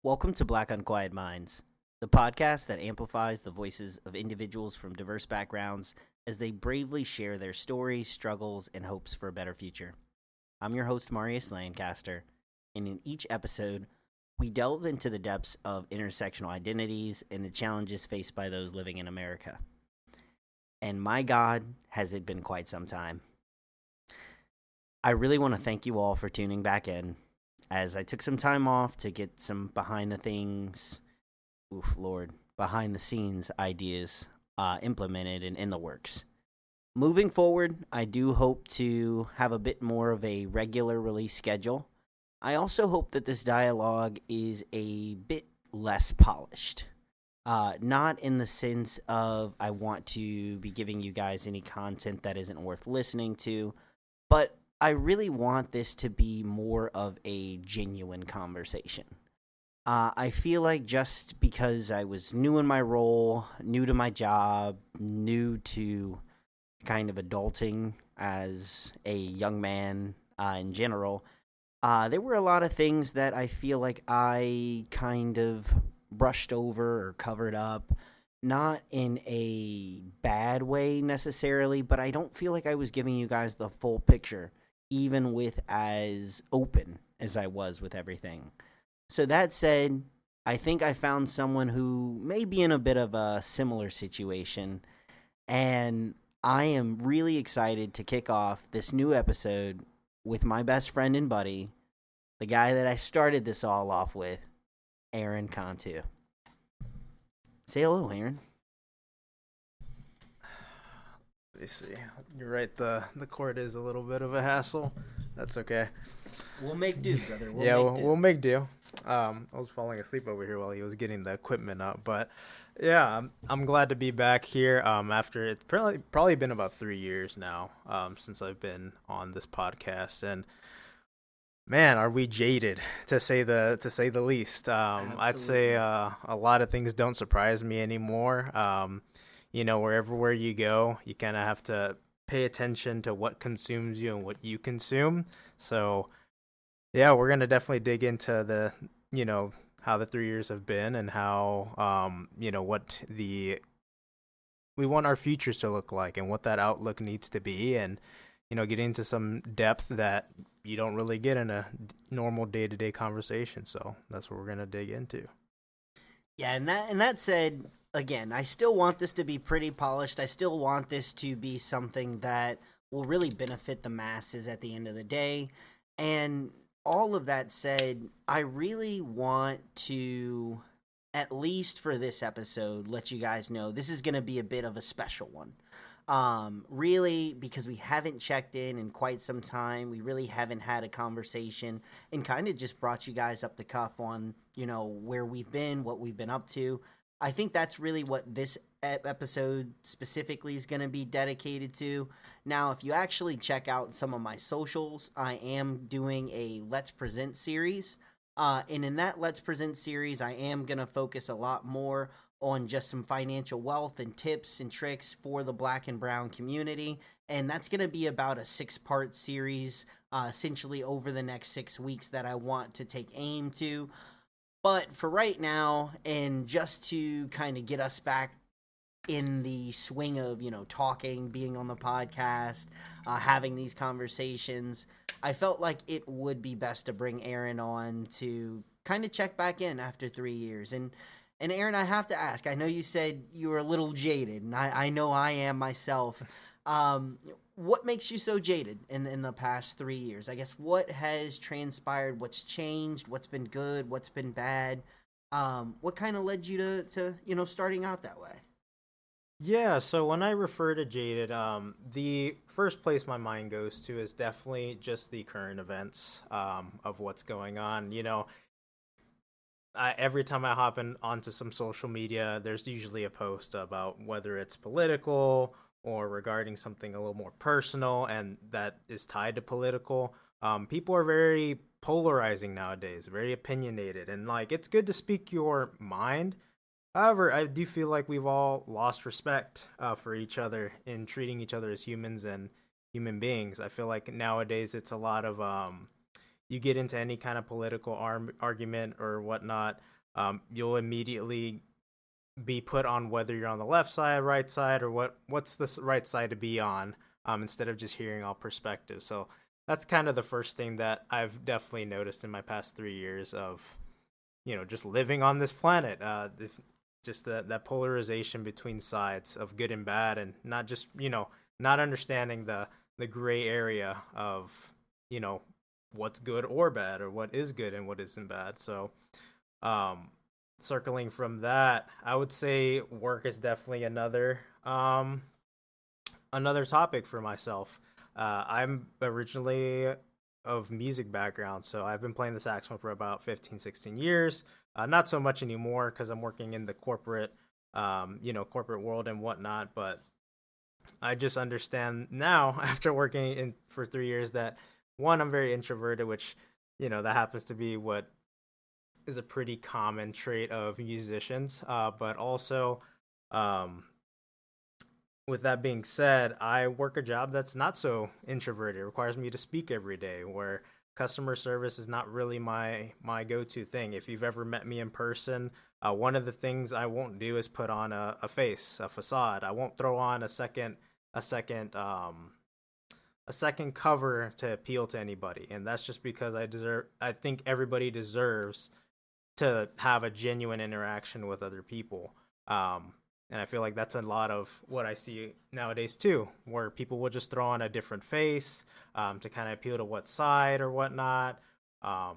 Welcome to Unquiet Minds, the podcast that amplifies the voices of individuals from diverse backgrounds as they bravely share their stories, struggles, and hopes for a better future. I'm your host, Marius Lancaster, and in each episode, we delve into the depths of intersectional identities and the challenges faced by those living in America. And my God, has it been quite some time. I really want to thank you all for tuning back in, as I took some time off to get some behind the scenes ideas implemented and in the works. Moving forward, I do hope to have a bit more of a regular release schedule. I also hope that this dialogue is a bit less polished. Not in the sense of I want to be giving you guys any content that isn't worth listening to, but I really want this to be more of a genuine conversation. I feel like just because I was new in my role, new to my job, new to kind of adulting as a young man in general, there were a lot of things that I feel like I kind of brushed over or covered up. Not in a bad way necessarily, but I don't feel like I was giving you guys the full picture, even with as open as I was with everything. So that said, I think I found someone who may be in a bit of a similar situation, and I am really excited to kick off this new episode with my best friend and buddy, the guy that I started this all off with, Aaron Cantu. Say hello, Aaron. Let me see. You're right. The court is a little bit of a hassle. That's okay. We'll make do, brother. We'll make do. I was falling asleep over here while he was getting the equipment up, but yeah, I'm glad to be back here. After it's probably been about 3 years now, since I've been on this podcast, and man, are we jaded to say the least. I'd say a lot of things don't surprise me anymore. Wherever you go, you kind of have to pay attention to what consumes you and what you consume. So, yeah, we're going to definitely dig into how the 3 years have been and how, we want our futures to look like and what that outlook needs to be, and, get into some depth that you don't really get in a normal day-to-day conversation. So that's what we're going to dig into. Yeah, and that said, again, I still want this to be pretty polished. I still want this to be something that will really benefit the masses at the end of the day. And all of that said, I really want to, at least for this episode, let you guys know this is going to be a bit of a special one. Really, because we haven't checked in quite some time. We really haven't had a conversation and kind of just brought you guys up the cuff on, where we've been, what we've been up to. I think that's really what this episode specifically is going to be dedicated to. Now, if you actually check out some of my socials, I am doing a Let's Present series. And in that Let's Present series, I am going to focus a lot more on just some financial wealth and tips and tricks for the Black and Brown community. And that's going to be about a 6-part series, essentially over the next 6 weeks, that I want to take aim to. But for right now, and just to kind of get us back in the swing of, talking, being on the podcast, having these conversations, I felt like it would be best to bring Aaron on to kind of check back in after 3 years. And Aaron, I have to ask, I know you said you were a little jaded, and I know I am myself. What makes you so jaded in the past 3 years? I guess what has transpired, what's changed, what's been good, what's been bad? What kind of led you to starting out that way? Yeah, so when I refer to jaded, the first place my mind goes to is definitely just the current events of what's going on. Every time I hop onto some social media, there's usually a post about whether it's political or regarding something a little more personal and that is tied to political. People are very polarizing nowadays, very opinionated, and it's good to speak your mind. However, I do feel like we've all lost respect for each other in treating each other as humans and human beings. I feel like nowadays it's a lot of you get into any kind of political argument or whatnot, you'll immediately be put on whether you're on the left side, right side, or what's the right side to be on, instead of just hearing all perspectives. So that's kind of the first thing that I've definitely noticed in my past 3 years of, just living on this planet. Just that polarization between sides of good and bad, and not just, not understanding the gray area of, what's good or bad, or what is good and what isn't bad. So, circling from that, I would say work is definitely another topic for myself. I'm originally of music background, so I've been playing the saxophone for about 15, 16 years. Not so much anymore because I'm working in the corporate world and whatnot. But I just understand now after working in for 3 years that one, I'm very introverted, which that happens to be what is a pretty common trait of musicians. But also, with that being said, I work a job that's not so introverted. It requires me to speak every day, where customer service is not really my go-to thing. If you've ever met me in person, one of the things I won't do is put on a face, a facade. I won't throw on a second cover to appeal to anybody, and that's just because I think everybody deserves to have a genuine interaction with other people. And I feel like that's a lot of what I see nowadays too, where people will just throw on a different face, to kind of appeal to what side or whatnot. I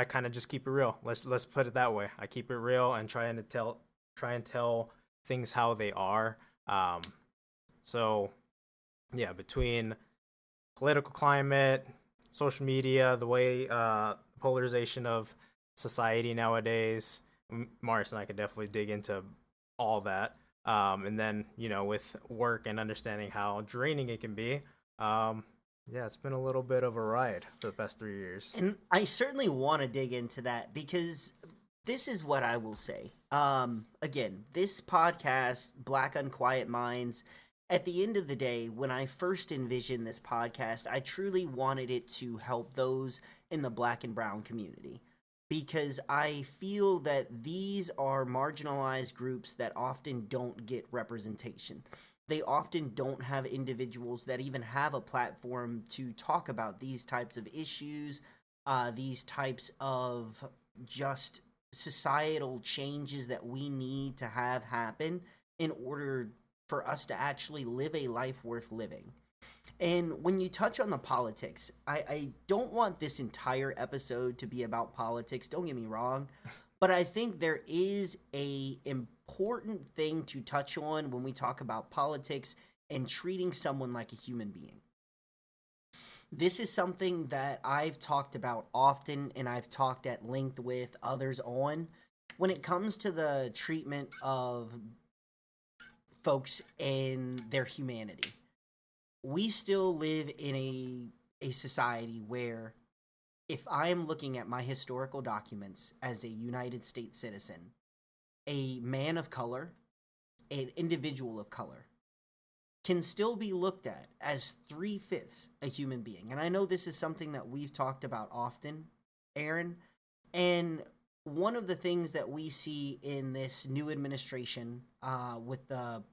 kind of just keep it real. Let's put it that way. I keep it real and try and tell things how they are. So yeah, between political climate, social media, the way polarization of society nowadays, Morris and I could definitely dig into all that. And then, with work and understanding how draining it can be, yeah, it's been a little bit of a ride for the past 3 years. And I certainly want to dig into that because this is what I will say. Again, this podcast, Black Unquiet Minds, at the end of the day, when I first envisioned this podcast, I truly wanted it to help those in the Black and Brown community, because I feel that these are marginalized groups that often don't get representation. They often don't have individuals that even have a platform to talk about these types of issues, these types of just societal changes that we need to have happen in order for us to actually live a life worth living. And when you touch on the politics, I don't want this entire episode to be about politics, don't get me wrong, but I think there is a important thing to touch on when we talk about politics and treating someone like a human being. This is something that I've talked about often and I've talked at length with others on when it comes to the treatment of folks and their humanity. We still live in a society where if I am looking at my historical documents as a United States citizen, a man of color, an individual of color, can still be looked at as 3/5 a human being. And I know this is something that we've talked about often, Aaron. And one of the things that we see in this new administration, with the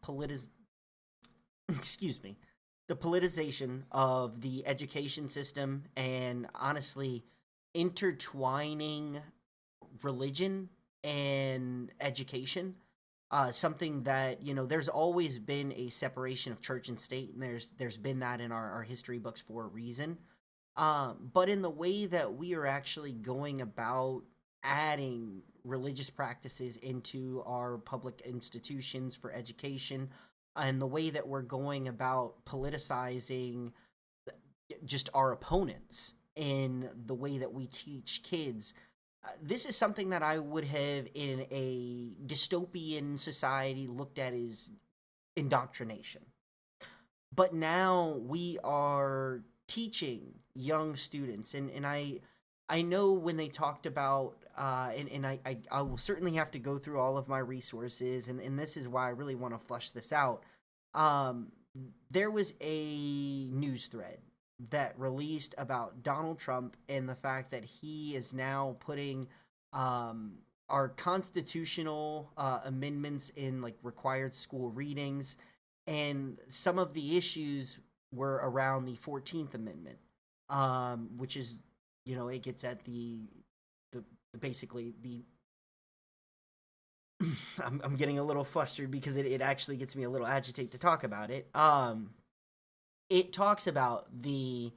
the politicization of the education system, and honestly intertwining religion and education, something that there's always been a separation of church and state, and there's been that in our history books for a reason, but in the way that we are actually going about adding religious practices into our public institutions for education, and the way that we're going about politicizing just our opponents in the way that we teach kids. This is something that I would have in a dystopian society looked at as indoctrination. But now we are teaching young students, and I know when they talked about, and I will certainly have to go through all of my resources, and this is why I really want to flush this out. There was a news thread that released about Donald Trump and the fact that he is now putting our constitutional amendments in like required school readings, and some of the issues were around the 14th Amendment, which is, it gets at the basically the I'm getting a little flustered because it actually gets me a little agitated to talk about it. It talks about the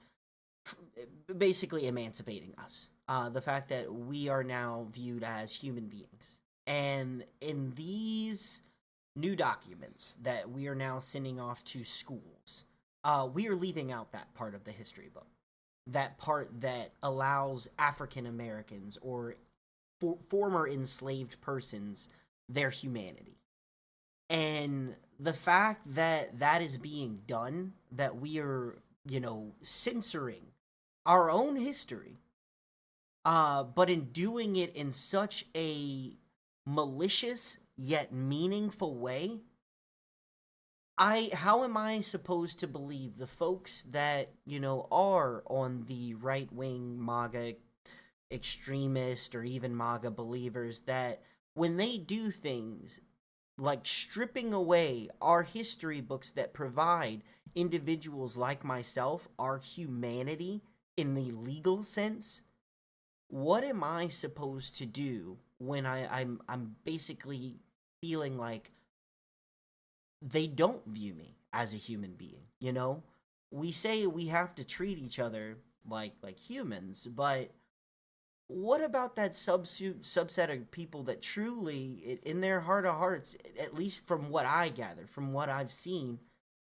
basically emancipating us. The fact that we are now viewed as human beings. And in these new documents that we are now sending off to schools, we are leaving out that part of the history book. That part that allows African Americans or former enslaved persons their humanity. And the fact that that is being done, that we are, censoring our own history, but in doing it in such a malicious yet meaningful way, how am I supposed to believe the folks that, are on the right wing MAGA extremist or even MAGA believers, that when they do things like stripping away our history books that provide individuals like myself our humanity in the legal sense, what am I supposed to do when I'm basically feeling like they don't view me as a human being? We say we have to treat each other like humans, but what about that subset of people that truly, in their heart of hearts, at least from what I gather, from what I've seen,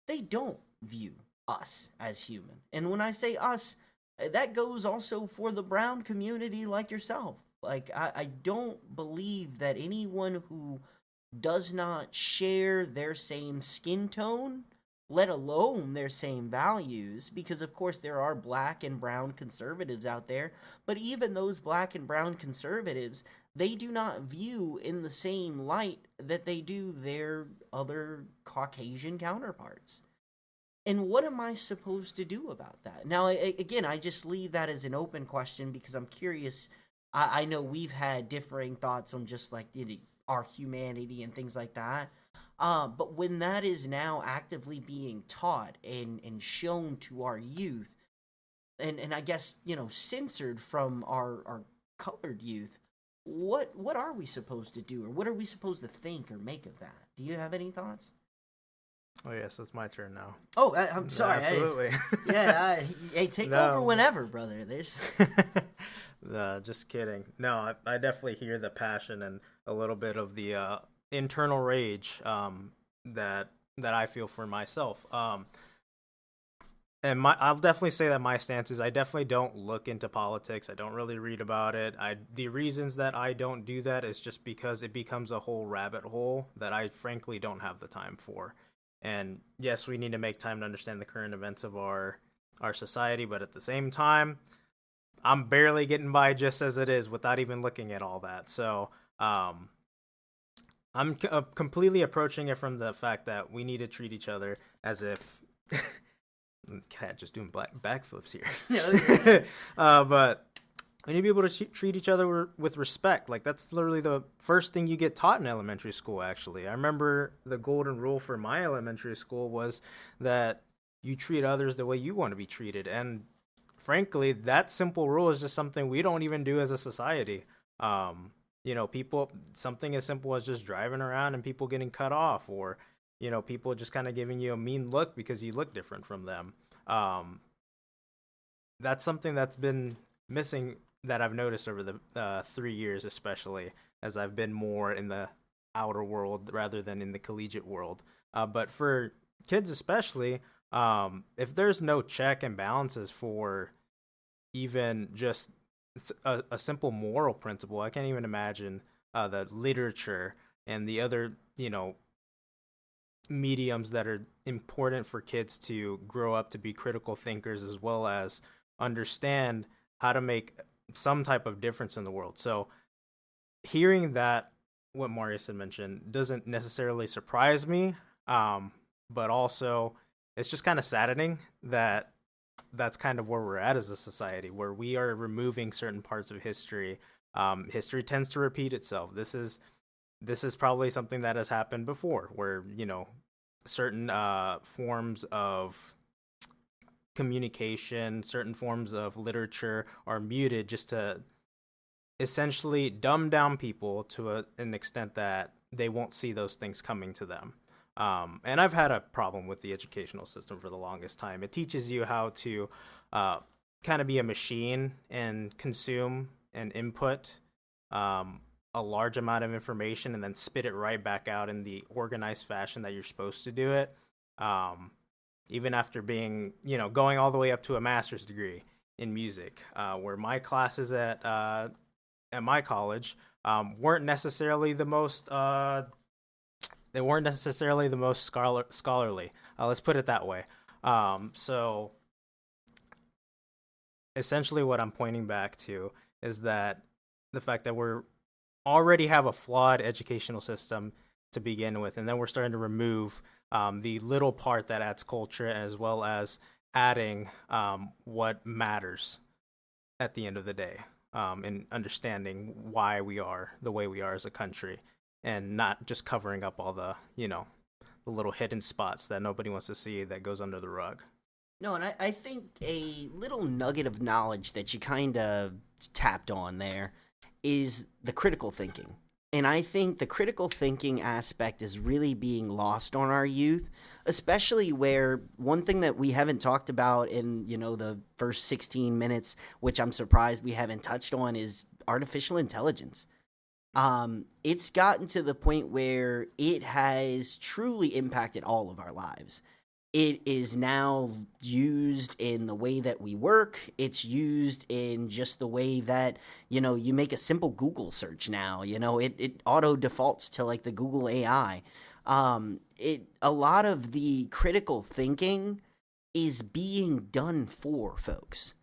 they don't view us as human? And when I say us, that goes also for the brown community like yourself. Like, I don't believe that anyone who does not share their same skin tone, let alone their same values, because of course there are black and brown conservatives out there, but even those black and brown conservatives, they do not view in the same light that they do their other Caucasian counterparts. And what am I supposed to do about that? Now, again, I just leave that as an open question because I'm curious. I know we've had differing thoughts on just like our humanity and things like that. But when that is now actively being taught and shown to our youth, and I guess, censored from our colored youth, what are we supposed to do, or what are we supposed to think or make of that? Do you have any thoughts? Oh yes, it's my turn now. Oh, I'm sorry. Absolutely. Hey, take No. over whenever, brother. There's Just kidding. No, I definitely hear the passion and a little bit of the internal rage that I feel for myself. And I'll definitely say that my stance is I definitely don't look into politics. I don't really read about it. The reasons that I don't do that is just because it becomes a whole rabbit hole that I frankly don't have the time for. And yes, we need to make time to understand the current events of our society, but at the same time, I'm barely getting by just as it is without even looking at all that. So I'm completely approaching it from the fact that we need to treat each other as if cat just doing backflips here. But we need to be able to treat each other with respect. Like, that's literally the first thing you get taught in elementary school, actually. I remember the golden rule for my elementary school was that you treat others the way you want to be treated. And frankly, that simple rule is just something we don't even do as a society. People, something as simple as just driving around and people getting cut off, or, people just kind of giving you a mean look because you look different from them. That's something that's been missing that I've noticed over the 3 years, especially as I've been more in the outer world rather than in the collegiate world. But for kids especially, if there's no check and balances for even just a simple moral principle, I can't even imagine the literature and the other, mediums that are important for kids to grow up to be critical thinkers, as well as understand how to make some type of difference in the world. So hearing that, what Marius had mentioned, doesn't necessarily surprise me, but also it's just kind of saddening that that's kind of where we're at as a society, where we are removing certain parts of history. History tends to repeat itself. This is probably something that has happened before, where certain forms of communication, certain forms of literature are muted just to essentially dumb down people to an extent that they won't see those things coming to them. And I've had a problem with the educational system for the longest time. It teaches you how to kind of be a machine and consume and input a large amount of information and then spit it right back out in the organized fashion that you're supposed to do it. Even after being, going all the way up to a master's degree in music, where my classes at my college weren't necessarily the most scholarly. Let's put it that way. So essentially what I'm pointing back to is that the fact that we're already have a flawed educational system to begin with, and then we're starting to remove the little part that adds culture, as well as adding what matters at the end of the day, and understanding why we are the way we are as a country, and not just covering up all the the little hidden spots that nobody wants to see that goes under the rug. No, and I think a little nugget of knowledge that you kind of tapped on there is the critical thinking. And I think the critical thinking aspect is really being lost on our youth, especially where one thing that we haven't talked about in, the first 16 minutes, which I'm surprised we haven't touched on, is artificial intelligence. It's gotten to the point where it has truly impacted all of our lives. It is now used in the way that we work. It's used in just the way that, you make a simple Google search now. It auto defaults to like the Google AI. A lot of the critical thinking is being done for folks.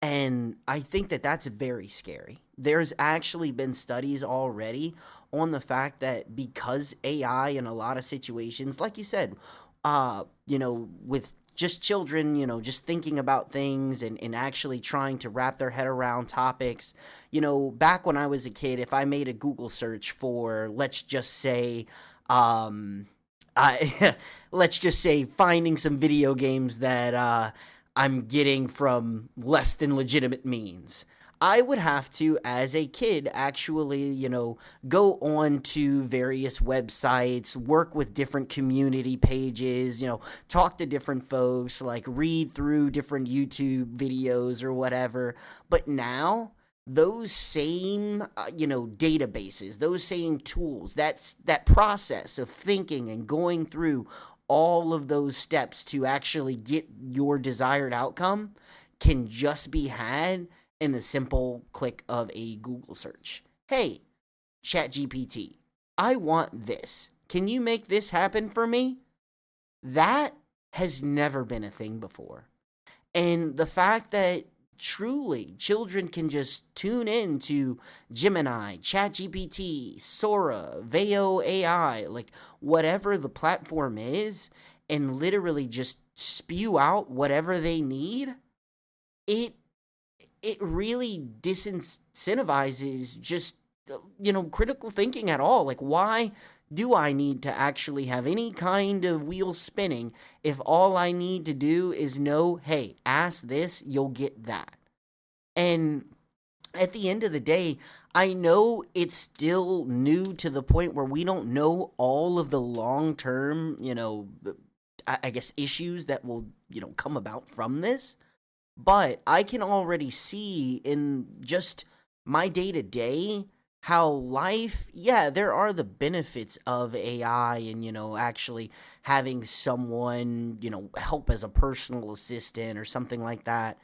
And I think that that's very scary. There's actually been studies already on the fact that because AI in a lot of situations, like you said, with just children, just thinking about things and actually trying to wrap their head around topics. Back when I was a kid, if I made a Google search for, let's just say finding some video games that I'm getting from less than legitimate means, I would have to, as a kid, actually, go on to various websites, work with different community pages, talk to different folks, like read through different YouTube videos or whatever. But now, those same, databases, those same tools, that process of thinking and going through all of those steps to actually get your desired outcome can just be had in the simple click of a Google search. Hey, ChatGPT, I want this. Can you make this happen for me? That has never been a thing before. And the fact that truly children can just tune in to Gemini, ChatGPT, Sora, Veo AI, like whatever the platform is, and literally just spew out whatever they need, it really disincentivizes just, critical thinking at all. Like, why do I need to actually have any kind of wheel spinning if all I need to do is know, hey, ask this, you'll get that? And at the end of the day, I know it's still new to the point where we don't know all of the long-term, I guess issues that will, come about from this. But I can already see in just my day-to-day how life, there are the benefits of AI and, actually having someone, help as a personal assistant or something like that.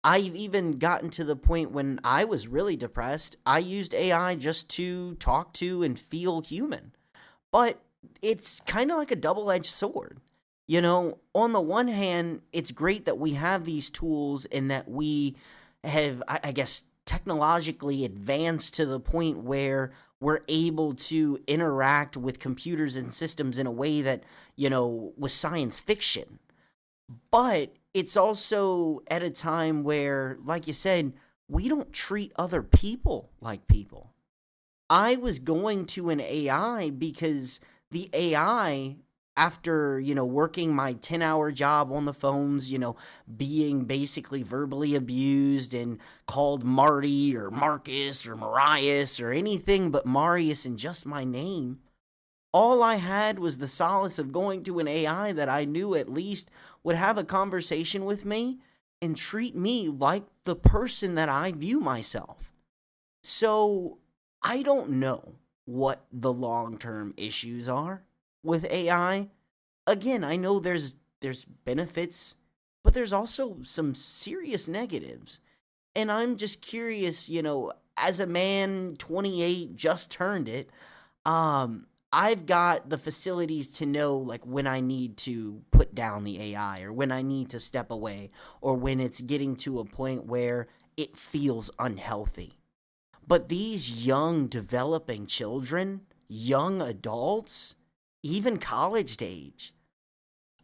I've even gotten to the point when I was really depressed, I used AI just to talk to and feel human. But it's kind of like a double-edged sword. On the one hand, it's great that we have these tools and that we have, I guess, technologically advanced to the point where we're able to interact with computers and systems in a way that, was science fiction. But it's also at a time where, like you said, we don't treat other people like people. I was going to an AI because the AI, after, working my 10-hour job on the phones, being basically verbally abused and called Marty or Marcus or Marias or anything but Marius and just my name, all I had was the solace of going to an AI that I knew at least would have a conversation with me and treat me like the person that I view myself. So I don't know what the long-term issues are with AI. Again, I know there's benefits, but there's also some serious negatives. And I'm just curious, as a man 28 just turned it, I've got the facilities to know like when I need to put down the AI or when I need to step away or when it's getting to a point where it feels unhealthy. But these young developing children, young adults, even college age,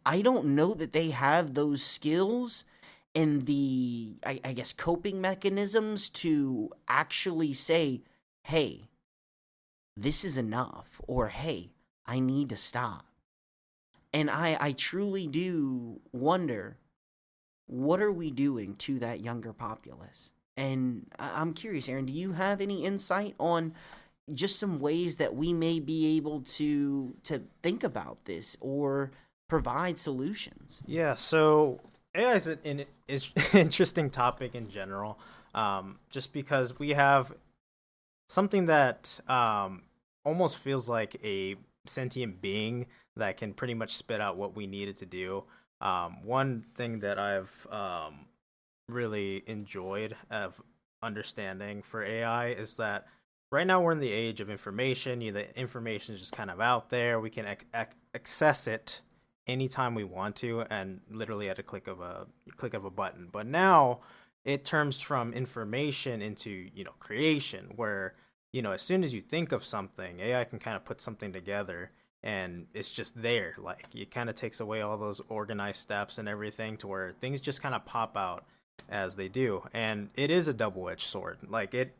I don't know that they have those skills and the, I guess, coping mechanisms to actually say, hey, this is enough, or hey, I need to stop. And I truly do wonder, what are we doing to that younger populace? And I'm curious, Aaron, do you have any insight on just some ways that we may be able to think about this or provide solutions? Yeah, so AI is an interesting topic in general, just because we have something that almost feels like a sentient being that can pretty much spit out what we needed to do. One thing that I've really enjoyed of understanding for AI is that right now we're in the age of information. The information is just kind of out there. We can access it anytime we want to, and literally at a click of a button. But now it turns from information into creation, where as soon as you think of something, AI can kind of put something together and it's just there. Like, it kind of takes away all those organized steps and everything to where things just kind of pop out as they do. And it is a double-edged sword. Like, it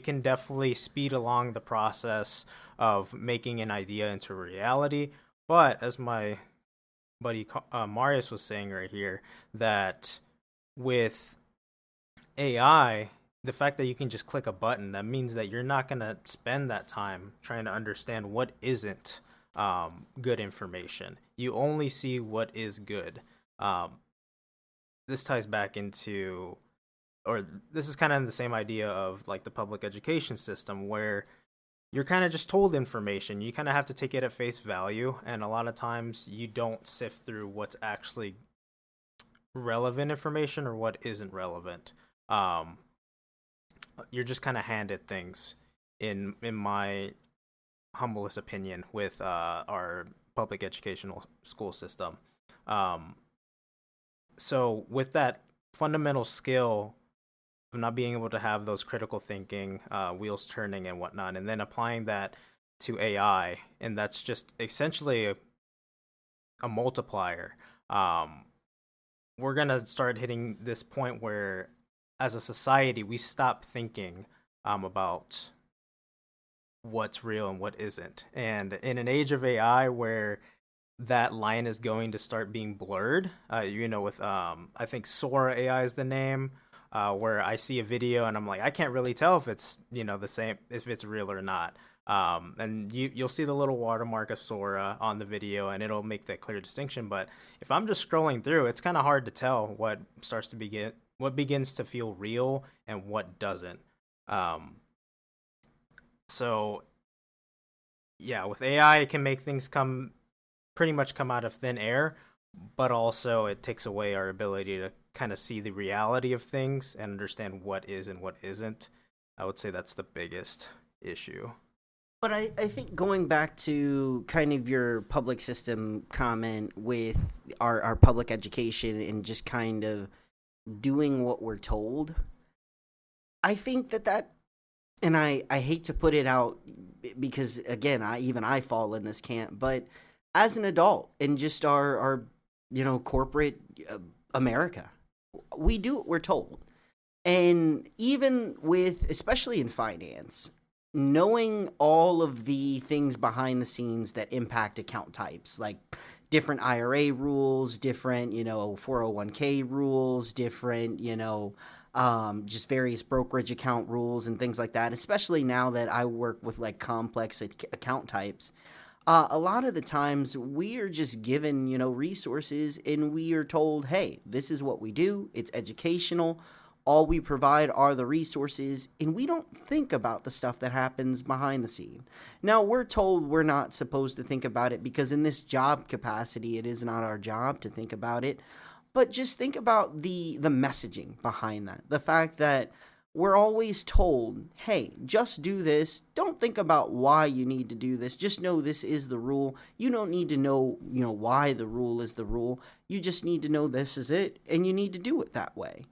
can definitely speed along the process of making an idea into reality. But as my buddy Marius was saying right here, that with AI, the fact that you can just click a button, that means that you're not going to spend that time trying to understand what isn't good information. You only see what is good. This ties back into, or this is kind of the same idea of like the public education system, where you're kind of just told information. You kind of have to take it at face value, and a lot of times you don't sift through what's actually relevant information or what isn't relevant. You're just kind of handed things, in my humblest opinion, with our public educational school system. So with that fundamental skill of not being able to have those critical thinking, wheels turning and whatnot, and then applying that to AI, and that's just essentially a multiplier. We're gonna start hitting this point where, as a society, we stop thinking about what's real and what isn't. And in an age of AI where that line is going to start being blurred, with I think Sora AI is the name, where I see a video and I'm like, I can't really tell if it's the same, if it's real or not. And you'll see the little watermark of Sora on the video, and it'll make that clear distinction. But if I'm just scrolling through, it's kind of hard to tell what begins to feel real and what doesn't. So yeah, with AI, it can make things pretty much come out of thin air, but also it takes away our ability to kind of see the reality of things and understand what is and what isn't. I would say that's the biggest issue. But I think going back to kind of your public system comment with our public education and just kind of doing what we're told, I think that and I hate to put it out because, again, I fall in this camp, but as an adult and just our corporate America. We do what we're told. And even with, especially in finance, knowing all of the things behind the scenes that impact account types, like different IRA rules, different, 401k rules, different, just various brokerage account rules and things like that, especially now that I work with like complex account types. A lot of the times we are just given, resources and we are told, hey, this is what we do. It's educational. All we provide are the resources, and we don't think about the stuff that happens behind the scene. Now, we're told we're not supposed to think about it because in this job capacity, it is not our job to think about it. But just think about the messaging behind that. The fact that we're always told, hey, just do this. Don't think about why you need to do this. Just know this is the rule. You don't need to know, why the rule is the rule. You just need to know this is it, and you need to do it that way.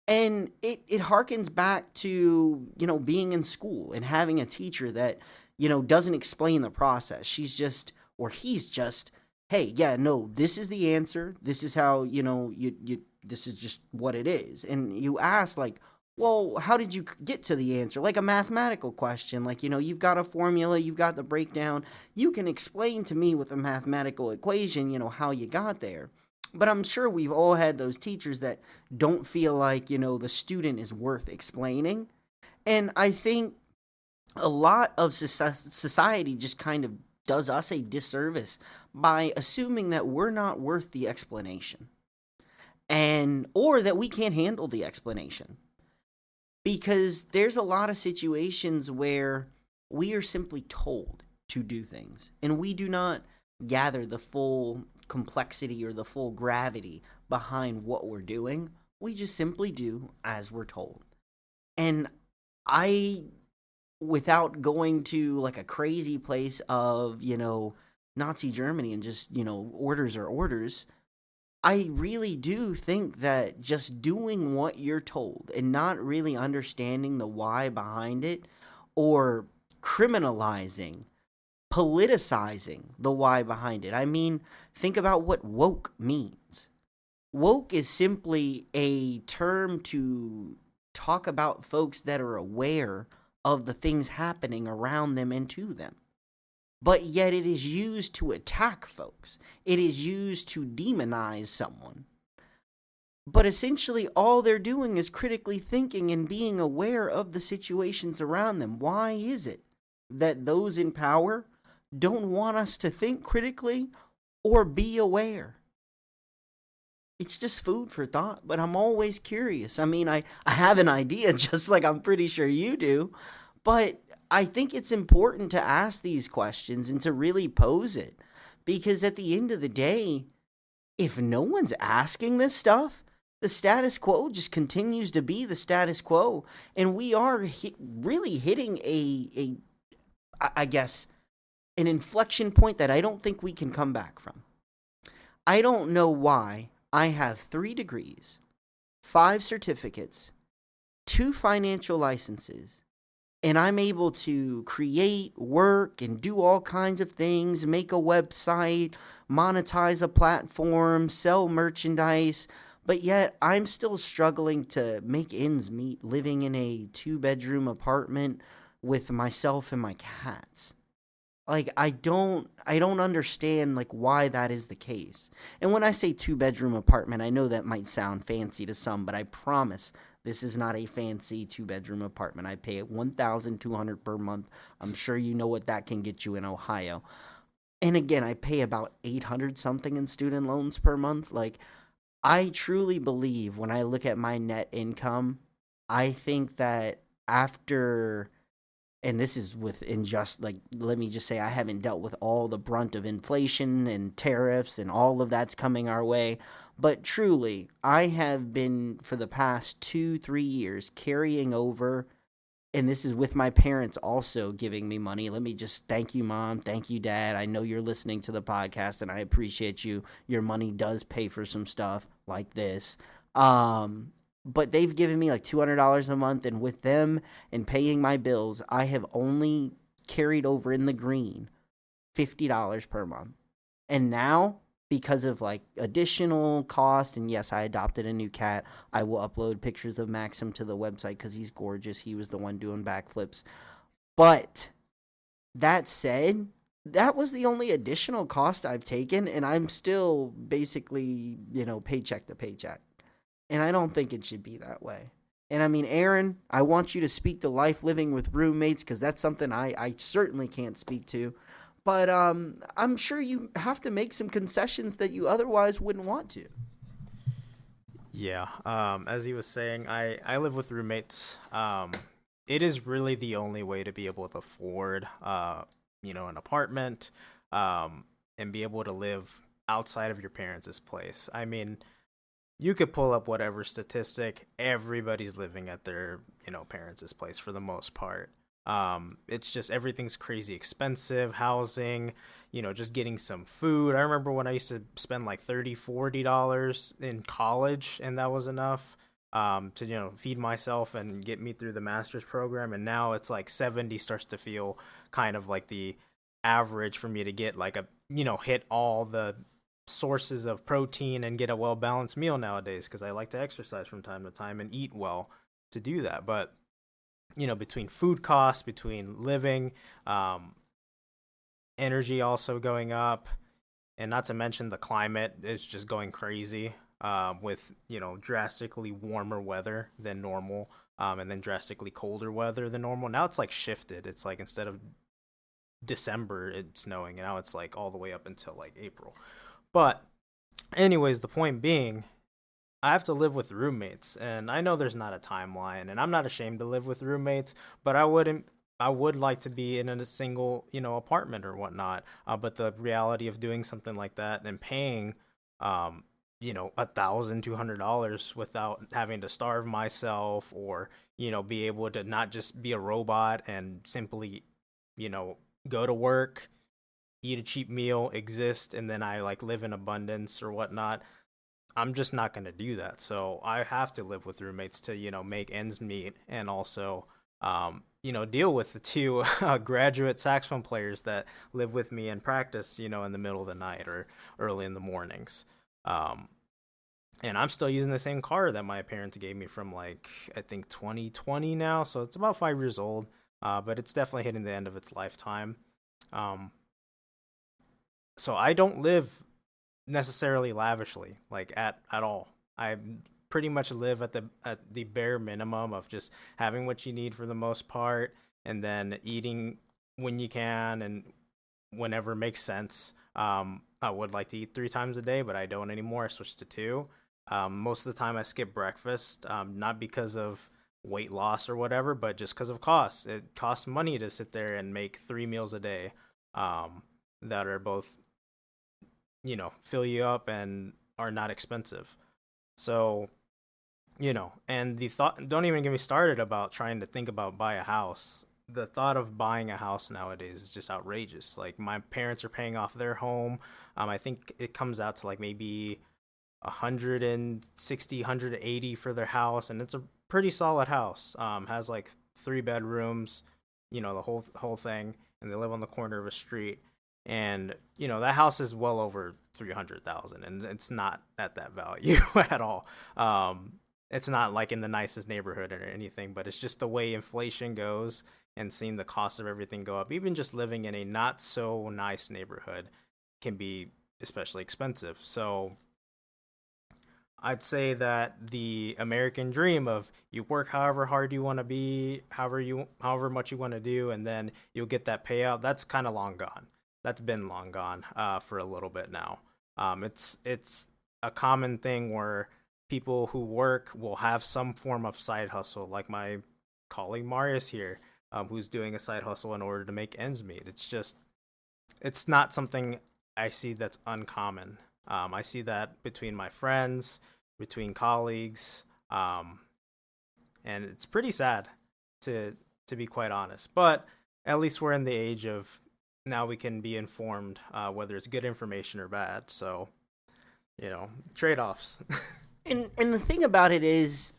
And it harkens back to, being in school and having a teacher that, doesn't explain the process. She's just, or he's just, hey, yeah, no, this is the answer. This is how, this is just what it is. And you ask, like, well, how did you get to the answer? Like a mathematical question, like, you've got a formula, you've got the breakdown. You can explain to me with a mathematical equation, how you got there. But I'm sure we've all had those teachers that don't feel like, the student is worth explaining. And I think a lot of society just kind of does us a disservice by assuming that we're not worth the explanation, or that we can't handle the explanation. Because there's a lot of situations where we are simply told to do things, and we do not gather the full complexity or the full gravity behind what we're doing. We just simply do as we're told. And without going to like a crazy place of, Nazi Germany and just, orders are orders, I really do think that just doing what you're told and not really understanding the why behind it, or criminalizing, politicizing the why behind it. I mean, think about what woke means. Woke is simply a term to talk about folks that are aware of the things happening around them and to them. But yet it is used to attack folks. It is used to demonize someone. But essentially all they're doing is critically thinking and being aware of the situations around them. Why is it that those in power don't want us to think critically or be aware? It's just food for thought, but I'm always curious. I mean, I have an idea, just like I'm pretty sure you do, but I think it's important to ask these questions and to really pose it, because at the end of the day, if no one's asking this stuff, the status quo just continues to be the status quo, and we are really hitting I guess, an inflection point that I don't think we can come back from. I don't know why I have 3 degrees, 5 certificates, 2 financial licenses, and I'm able to create, work, and do all kinds of things, make a website, monetize a platform, sell merchandise, but yet I'm still struggling to make ends meet living in a 2-bedroom apartment with myself and my cats. Like, I don't understand, like, why that is the case. And when I say 2-bedroom apartment, I know that might sound fancy to some, but I promise this is not a fancy 2-bedroom apartment. I pay $1,200 per month. I'm sure you know what that can get you in Ohio. And again, I pay about $800 something in student loans per month. Like, I truly believe when I look at my net income, I think that after, and this is within just, like, let me just say I haven't dealt with all the brunt of inflation and tariffs and all of that's coming our way. But truly, I have been, for the past 2-3 years, carrying over, and this is with my parents also giving me money. Let me just thank you, Mom. Thank you, Dad. I know you're listening to the podcast, and I appreciate you. Your money does pay for some stuff like this. But they've given me like $200 a month, and with them and paying my bills, I have only carried over in the green $50 per month. And now because of like additional cost. And yes, I adopted a new cat. I will upload pictures of Maxim to the website because he's gorgeous. He was the one doing backflips. But that said, that was the only additional cost I've taken, and I'm still basically, paycheck to paycheck. And I don't think it should be that way. And I mean, Aaron, I want you to speak to life living with roommates because that's something I certainly can't speak to. But I'm sure you have to make some concessions that you otherwise wouldn't want to. Yeah. As he was saying, I live with roommates. It is really the only way to be able to afford, an apartment, and be able to live outside of your parents' place. I mean, you could pull up whatever statistic. Everybody's living at their, parents' place for the most part. It's just everything's crazy expensive, housing, just getting some food. I remember when I used to spend like $30-$40 in college, and that was enough to feed myself and get me through the master's program. And now it's like 70 starts to feel kind of like the average for me to get like a hit all the sources of protein and get a well balanced meal nowadays, because I like to exercise from time to time and eat well to do that. But between food costs, between living, energy also going up, and not to mention the climate is just going crazy, with drastically warmer weather than normal, and then drastically colder weather than normal. Now it's like shifted. It's like instead of December it's snowing, and now it's like all the way up until like April. But anyways, the point being, I have to live with roommates, and I know there's not a timeline, and I'm not ashamed to live with roommates, but I would like to be in a single, apartment or whatnot. But the reality of doing something like that and paying, $1,200 without having to starve myself, or, be able to not just be a robot and simply, go to work, eat a cheap meal, exist, and then I like live in abundance or whatnot. I'm just not going to do that. So I have to live with roommates to, make ends meet, and also, deal with the two graduate saxophone players that live with me and practice, in the middle of the night or early in the mornings. And I'm still using the same car that my parents gave me from like, I think 2020 now. So it's about 5 years old, but it's definitely hitting the end of its lifetime. So I don't live necessarily lavishly, like at all. I pretty much live at the bare minimum of just having what you need for the most part, and then eating when you can and whenever makes sense. I would like to eat 3 times a day, but I don't anymore. I switched to 2. Most of the time I skip breakfast, not because of weight loss or whatever, but just because of costs. It costs money to sit there and make 3 meals a day, that are both, fill you up and are not expensive. So, and the thought, don't even get me started about trying to think about buy a house. The thought of buying a house nowadays is just outrageous. Like, my parents are paying off their home. I think it comes out to like maybe 160, 180 for their house, and it's a pretty solid house. Has like 3 bedrooms, the whole thing, and they live on the corner of a street. And that house is well over 300,000, and it's not at that value at all. It's not like in the nicest neighborhood or anything, but it's just the way inflation goes, and seeing the cost of everything go up. Even just living in a not so nice neighborhood can be especially expensive. So I'd say that the American dream of you work however hard you want to be, however much you want to do, and then you'll get that payout, that's kind of long gone. That's been long gone for a little bit now. It's a common thing where people who work will have some form of side hustle, like my colleague Marius here, who's doing a side hustle in order to make ends meet. It's not something I see that's uncommon. I see that between my friends, between colleagues, and it's pretty sad to be quite honest. But at least we're in the age of now we can be informed, whether it's good information or bad. So, trade-offs. And the thing about it is,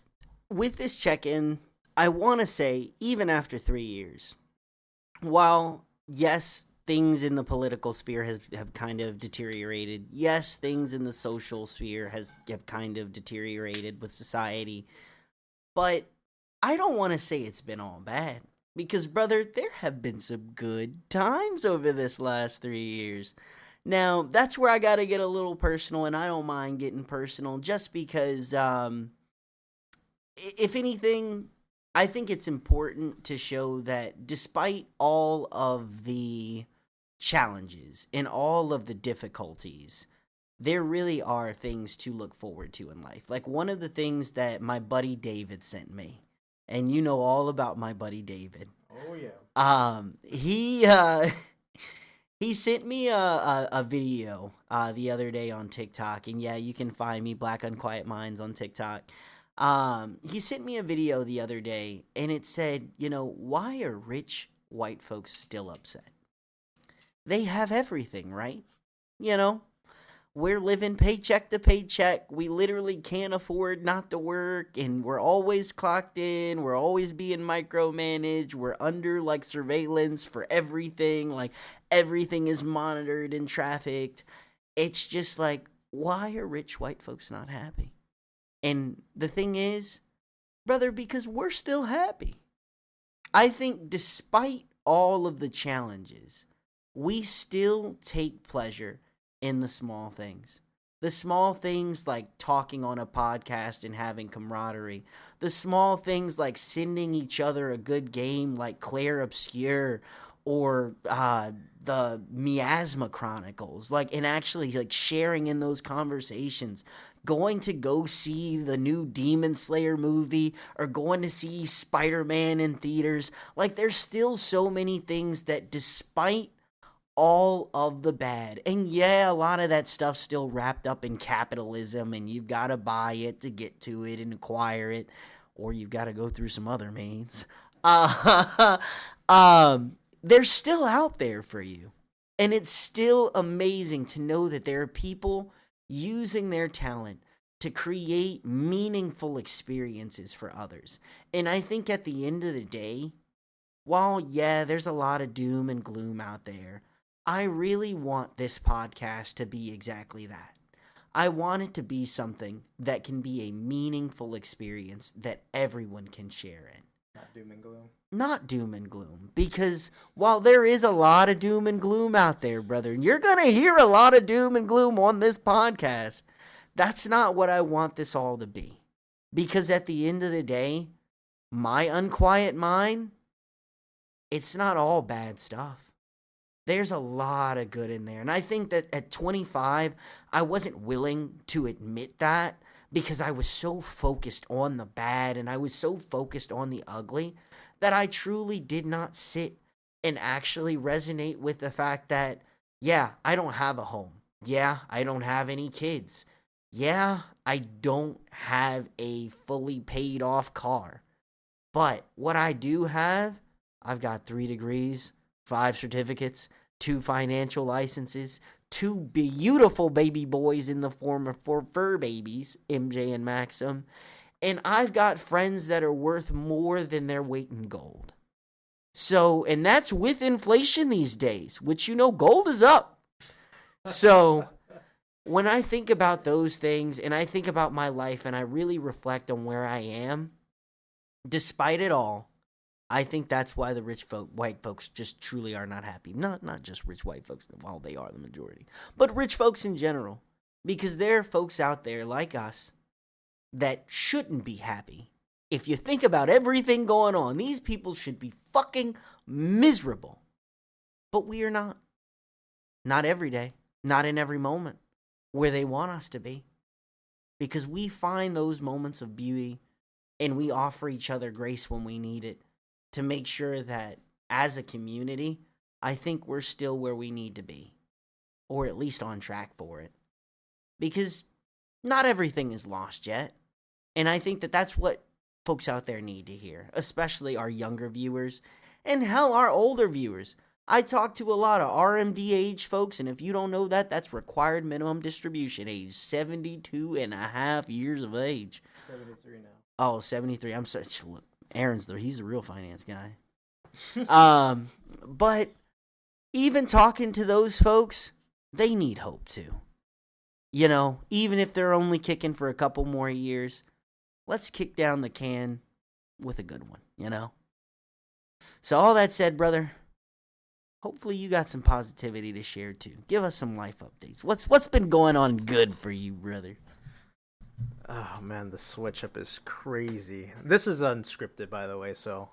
with this check-in, I want to say, even after 3 years, while, yes, things in the political sphere have kind of deteriorated. Yes, things in the social sphere have kind of deteriorated with society. But I don't want to say it's been all bad. Because, brother, there have been some good times over this last 3 years. Now, that's where I got to get a little personal, and I don't mind getting personal just because, if anything, I think it's important to show that despite all of the challenges and all of the difficulties, there really are things to look forward to in life. Like one of the things that my buddy David sent me, and you know all about my buddy David. Oh yeah. He sent me a video the other day on TikTok, and yeah, you can find me Black Unquiet Minds on TikTok. He sent me a video the other day, and it said, why are rich white folks still upset? They have everything, right? We're living paycheck to paycheck. We literally can't afford not to work, and we're always clocked in. We're always being micromanaged. We're under surveillance for everything. Like everything is monitored and trafficked. It's just why are rich white folks not happy? And the thing is, brother, because we're still happy. I think despite all of the challenges, we still take pleasure in the small things. The small things like talking on a podcast and having camaraderie. The small things like sending each other a good game like Claire Obscure or the Miasma Chronicles. And actually sharing in those conversations. Going to go see the new Demon Slayer movie or going to see Spider-Man in theaters. There's still so many things that despite all of the bad. And yeah, a lot of that stuff's still wrapped up in capitalism and you've got to buy it to get to it and acquire it, or you've got to go through some other means. They're still out there for you. And it's still amazing to know that there are people using their talent to create meaningful experiences for others. And I think at the end of the day, while yeah, there's a lot of doom and gloom out there, I really want this podcast to be exactly that. I want it to be something that can be a meaningful experience that everyone can share in. Not doom and gloom. Not doom and gloom. Because while there is a lot of doom and gloom out there, brother, and you're going to hear a lot of doom and gloom on this podcast, that's not what I want this all to be. Because at the end of the day, my unquiet mind, it's not all bad stuff. There's a lot of good in there. And I think that at 25, I wasn't willing to admit that because I was so focused on the bad and I was so focused on the ugly that I truly did not sit and actually resonate with the fact that, yeah, I don't have a home. Yeah, I don't have any kids. Yeah, I don't have a fully paid off car. But what I do have, I've got 3 degrees, 5 certificates, 2 financial licenses, 2 beautiful baby boys in the form of 4 fur babies, MJ and Maxim, and I've got friends that are worth more than their weight in gold. So, and that's with inflation these days, which gold is up. So, when I think about those things and I think about my life and I really reflect on where I am, despite it all, I think that's why the white folks just truly are not happy. Not just rich white folks, while they are the majority, but rich folks in general. Because there are folks out there like us that shouldn't be happy. If you think about everything going on, these people should be fucking miserable. But we are not. Not every day. Not in every moment where they want us to be. Because we find those moments of beauty and we offer each other grace when we need it. To make sure that as a community, I think we're still where we need to be. Or at least on track for it. Because not everything is lost yet. And I think that that's what folks out there need to hear. Especially our younger viewers. And hell, our older viewers. I talk to a lot of RMD age folks. And if you don't know that, that's required minimum distribution age. 72 and a half years of age. 73 now. Oh, 73. I'm sorry. Look. Aaron's he's a real finance guy. But even talking to those folks, they need hope too. You know, even if they're only kicking for a couple more years, let's kick down the can with a good one, you know? So, all that said, brother, hopefully you got some positivity to share too. Give us some life updates. What's been going on good for you, brother? Oh man, the switch up is crazy. This is unscripted, by the way, so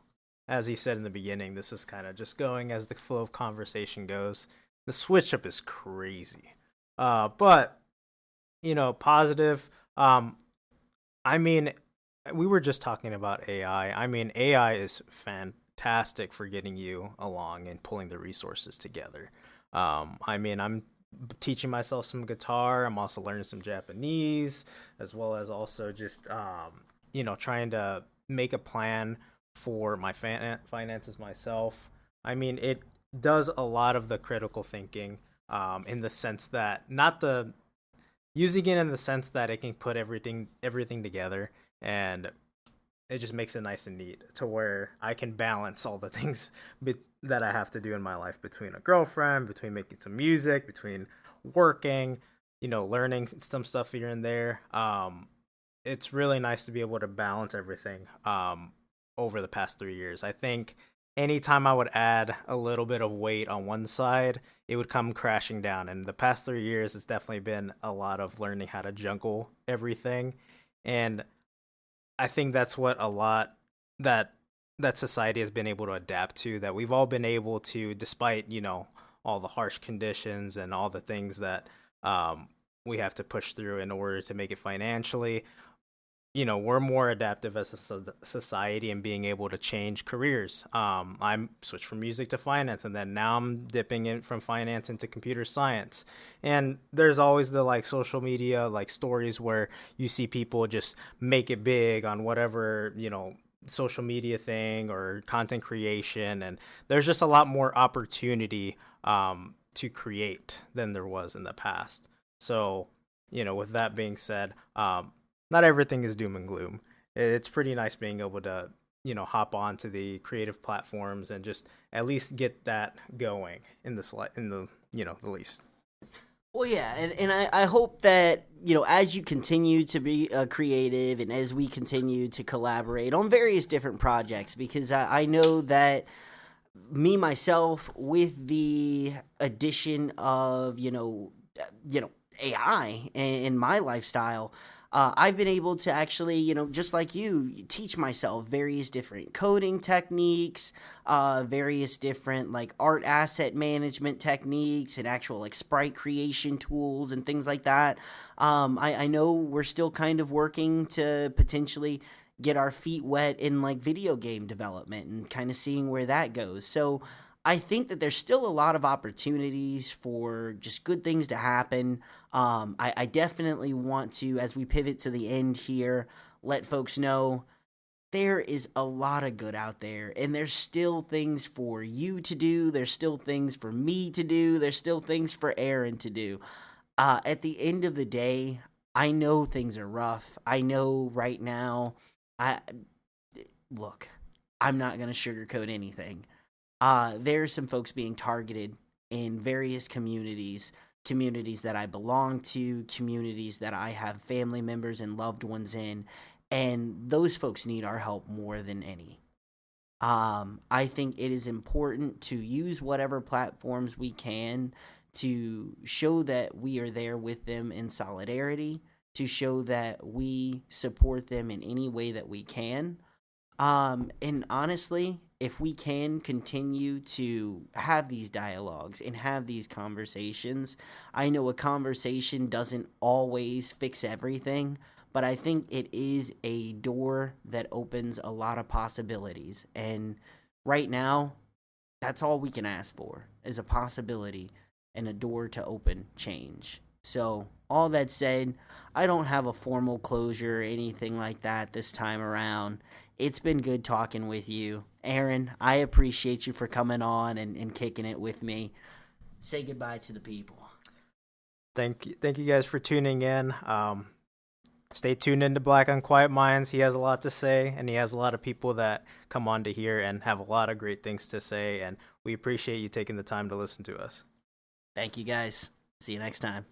as he said in the beginning, this is kind of just going as the flow of conversation goes. The switch up is crazy. But positive. I mean, we were just talking about AI. I mean, AI is fantastic for getting you along and pulling the resources together. I mean, I'm teaching myself some guitar. I'm also learning some Japanese, as well as also just trying to make a plan for my finances myself. I mean, it does a lot of the critical thinking, in the sense that not the using it in the sense that it can put everything together, and it just makes it nice and neat to where I can balance all the things that I have to do in my life, between a girlfriend, between making some music, between working, learning some stuff here and there. It's really nice to be able to balance everything over the past 3 years. I think anytime I would add a little bit of weight on one side, it would come crashing down. And the past 3 years, it's definitely been a lot of learning how to juggle everything. And I think that's what a lot that society has been able to adapt to, that we've all been able to, despite, all the harsh conditions and all the things that we have to push through in order to make it financially. We're more adaptive as a society and being able to change careers. I'm switched from music to finance, and then now I'm dipping in from finance into computer science. And there's always the social media stories where you see people just make it big on whatever, social media thing or content creation, and there's just a lot more opportunity to create than there was in the past. So, with that being said, not everything is doom and gloom. It's pretty nice being able to, hop onto the creative platforms and just at least get that going in the the least. Well, yeah, and I hope that, as you continue to be creative and as we continue to collaborate on various different projects, because I know that me, myself, with the addition of, AI in my lifestyle, I've been able to actually, just like you, teach myself various different coding techniques, various different art asset management techniques, and actual sprite creation tools and things like that. I know we're still kind of working to potentially get our feet wet in video game development and kind of seeing where that goes. So I think that there's still a lot of opportunities for just good things to happen. I definitely want to, as we pivot to the end here, let folks know there is a lot of good out there, and there's still things for you to do. There's still things for me to do. There's still things for Aaron to do. At the end of the day, I know things are rough. I know right now, I look, I'm not going to sugarcoat anything. There's some folks being targeted in various communities that I belong to, communities that I have family members and loved ones in, and those folks need our help more than any. I think it is important to use whatever platforms we can to show that we are there with them in solidarity, to show that we support them in any way that we can. And honestly, if we can continue to have these dialogues and have these conversations, I know a conversation doesn't always fix everything, but I think it is a door that opens a lot of possibilities. And right now, that's all we can ask for, is a possibility and a door to open change. So, all that said, I don't have a formal closure or anything like that this time around. It's been good talking with you. Aaron, I appreciate you for coming on and kicking it with me. Say goodbye to the people. Thank you guys for tuning in. Stay tuned into Black Unquiet Minds. He has a lot to say, and he has a lot of people that come on to hear and have a lot of great things to say, and we appreciate you taking the time to listen to us. Thank you, guys. See you next time.